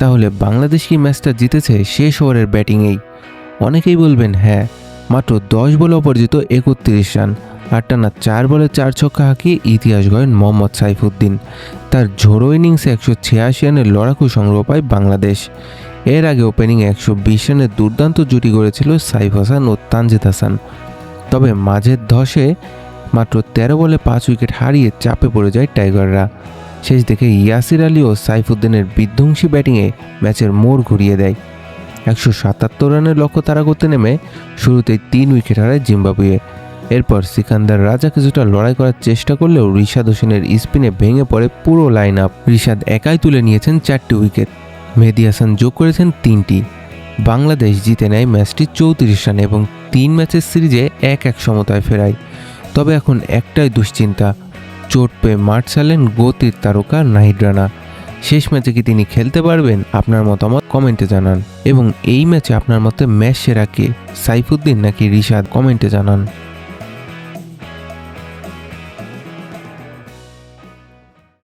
তাহলে বাংলাদেশ কি ম্যাচটা জিতেছে শেষ ওভারের ব্যাটিংয়েই? অনেকেই বলবেন হ্যাঁ, মাত্র 10 বলে অপরাজিত 31 রান আর টানা 4 বলে 4 ছক্কা হাঁকিয়ে ইতিহাস গড়েন মোহাম্মদ সাইফুদ্দিন। তার ঝোড়ো ইনিংসে 186 রানের লড়াকু সংগ্রহ পায় বাংলাদেশ। এর আগে ওপেনিংয়ে 120 রানের দুর্দান্ত জুটি গড়েছিল সাইফ হাসান ও তানজিদ হাসান। তবে মাঝের ধসে মাত্র 13 বলে 5 উইকেট হারিয়ে চাপে পড়ে যায় টাইগাররা। শেষ দিকে ইয়াসির আলী ও সাইফুদ্দিনের বিধ্বংসী ব্যাটিংয়ে ম্যাচের মোড় ঘুরিয়ে দেয়। 177 রানের লক্ষ্য তাড়া করতে নেমে শুরুতেই 3 উইকেট হারায় জিম্বাবুয়ে। এরপর সিকান্দার রাজা কিছুটা লড়াই করার চেষ্টা করলেও রিশাদ হোসেনের স্পিনে ভেঙে পড়ে পুরো লাইন আপ। রিশাদ একাই তুলে নিয়েছেন 4টি উইকেট, মেহেদী হাসান যোগ করেছেন 3টি। বাংলাদেশ জিতে নেয় ম্যাচটি 34 রানে এবং 3 ম্যাচের সিরিজে 1-1 সমতায় ফেরায়। তবে এখন একটাই দুশ্চিন্তা, চোট পেয়ে মাঠ ছাড়লেন গতির তারকা নাহিদ রানা। শেষ ম্যাচে কি তিনি খেলতে পারবেন? আপনার মতামত কমেন্টে জানান। এবং এই ম্যাচে আপনার মতে ম্যাচ সেরা কে, সাইফুদ্দিন নাকি রিশাদ? কমেন্টে জানান।